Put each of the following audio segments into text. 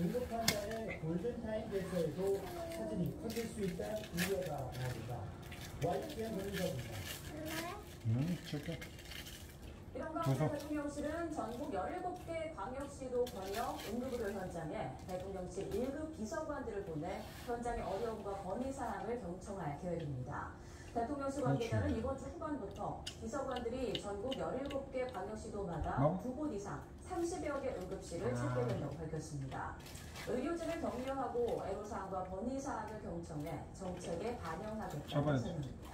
응급 환자의 골든타임 대처에도 사진이 커질 수 있다는 우려가 나옵니다. YTN 변호사입니다. 줄게. 이런 가운데 대통령실은 전국 17개 광역시도 권역 응급의료 현장에 대통령실 1급 비서관들을 보내 현장의 어려움과 건의사항을 경청할 계획입니다. 대통령실 관계자는 이번 주 후반부터 비서관들이 전국 17개 광역시도마다 2곳 이상 30여 개 응급실을 찾게 된다고 밝혔습니다. 의료진을 격려하고 애로사항과 건의사항을 경청해 정책에 반영하겠다는 설명입니다.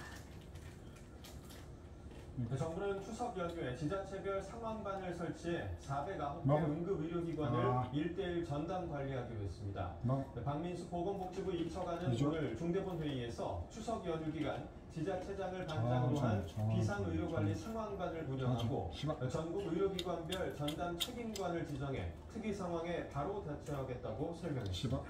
정부는 추석 연휴에 지자체별 상황반을 설치해 409개 응급의료기관을 1:1 전담 관리하기로 했습니다. 박민수 보건복지부 2차관은 오늘 중대본 회의에서 추석 연휴 기간 지자체장을 반장으로 한 비상의료관리 상황반을 운영하고 전국 의료기관별 전담 책임관을 지정해 특이 상황에 바로 대처하겠다고 설명했습니다.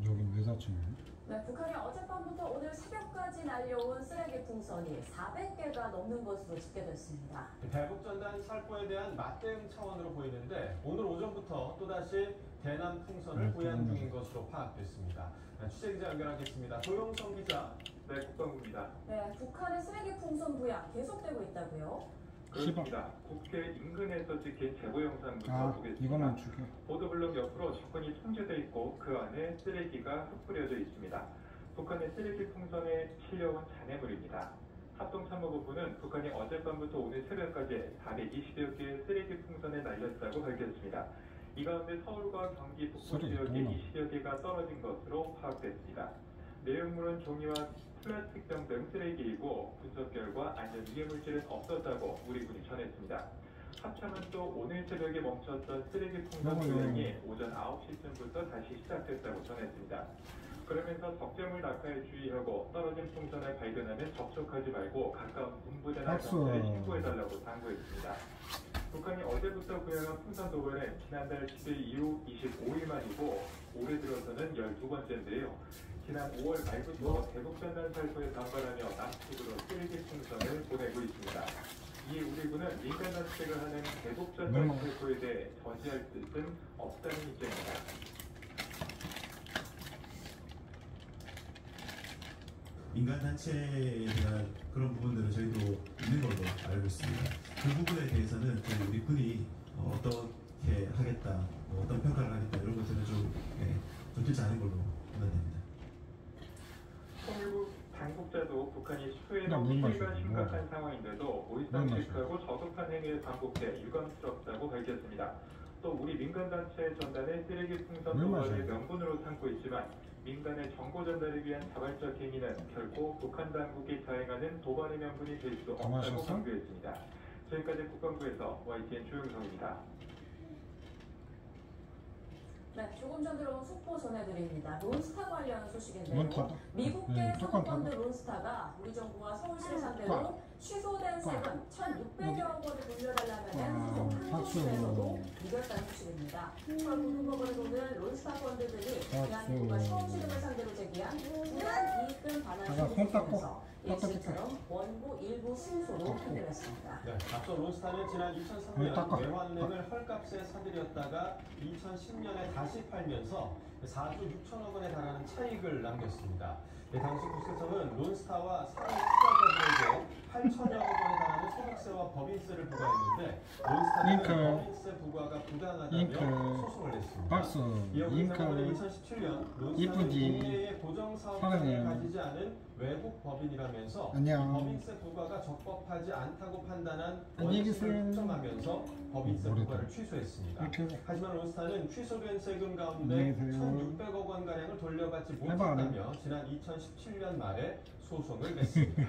여기 매사층이네. 네, 북한이 어젯밤부터 오늘 새벽까지 날려온 쓰레기 풍선이 400개가 넘는 것으로 집계됐습니다. 대북전단 살포에 대한 맞대응 차원으로 보이는데 오늘 오전부터 또다시 대남 풍선을 보양 중인 것으로 파악됐습니다. 취재기자 연결하겠습니다. 조영성 기자. 네, 국방부입니다. 네, 북한의 쓰레기 풍선 부양 계속되고 있다고요? 그렇습니다. 국회 인근에서 찍힌 제보 영상부터 보겠습니다. 이거는 줄게. 보도블록 옆으로 접근이 통제되어 있고 그 안에 쓰레기가 흩뿌려져 있습니다. 북한의 쓰레기 풍선에 실려온 잔해물입니다. 합동참모본부는 북한이 어젯밤부터 오늘 새벽까지 420여 개의 쓰레기 풍선에 날렸다고 밝혔습니다. 이 가운데 서울과 경기 북부 지역에 20여 개가 떨어진 것으로 파악됐습니다. 내용물은 종이와 플라스틱병 등 쓰레기이고 분석 결과 안전 유해물질은 없었다고 우리 군이 전했습니다. 합참은 또 오늘 새벽에 멈췄던 쓰레기 풍선 조향이 오전 9시쯤부터 다시 시작됐다고 전했습니다. 그러면서 적재물 낙하에 주의하고 떨어진 풍선을 발견하면 접촉하지 말고 가까운 군부대나 경찰에 신고해달라고 당부했습니다. 북한이 어제부터 부양한 풍선 도발은 지난달 10일 이후 25일 만이고 올해 들어서는 12번째인데요. 지난 5월 말부터 대북전단 살포에 반발하며 남측으로 쓰레기 풍선을 보내고 있습니다. 이에 우리 군은 민간단체가 하는 대북전단 살포에 대해 저지할 뜻은 없다는 입장입니다. 민간단체에 대한 그런 부분들은 저희도 있는 걸로 알고 있습니다. 그 부분에 대해서는 우리 군이 어떻게 하겠다, 어떤 평가를 하겠다 이런 것들은 좀 적절치 않은 걸로 판단됩니다. 통일부 당국자도 북한이 수해로 피해가 심각한 상황인데도 오이상식하고 저급한 행위에 반복돼 유감스럽다고 밝혔습니다. 또 우리 민간단체 전단의 쓰레기 풍선 도발을 명분으로 삼고 있지만 민간의 정보 전달을 위한 자발적 행위는 결코 북한 당국이 자행하는 도발의 명분이 될 수 없다고 강조했습니다. 지금까지 국방부에서 YTN 조영성입니다. 네, 조금 전 들어온 속보 전해드립니다. 론스타 관련 소식인데요. 미국계 사모펀드 론스타가 우리 정부와 서울시를 상대로 취소된 세금 1,600여억 원을 돌려달라는 소송 항소심에서도 이겼다는 소식입니다. 서울 고등법원은 오늘 론스타 펀드들이 대한민국과 서울시 등을 상대로 제기한 부당 이익금 반환 소송에서 일시처럼 원고 일부 승소로 판결했습니다. 네, 앞서 론스타는 지난 2003년 외환은행을 헐값에 사들였다가 2010년에 다시 팔면서 4조 6천억 원에 달하는 차익을 남겼습니다. 당시 국세청은 론스타와 상위 투자자들에게 8천여억 원에 달하는 소득세와 법인세를 부과했는데 론스타는 법인세 부과가 부당하다며 소송을 냈습니다. 이어 국세청은 2017년 론스타는 국내에 고정사업장을 가지지 않은 외국 법인이라면서 법인세 부과가 적법하지 않다고 판단한 원칙을 인정하면서 법인세 부과를 취소했습니다. 하지만 론스타는 취소된 세금 가운데 1,600억 원가량을 돌려받지 못했다며 지난 2017년 말에 소송을 냈습니다.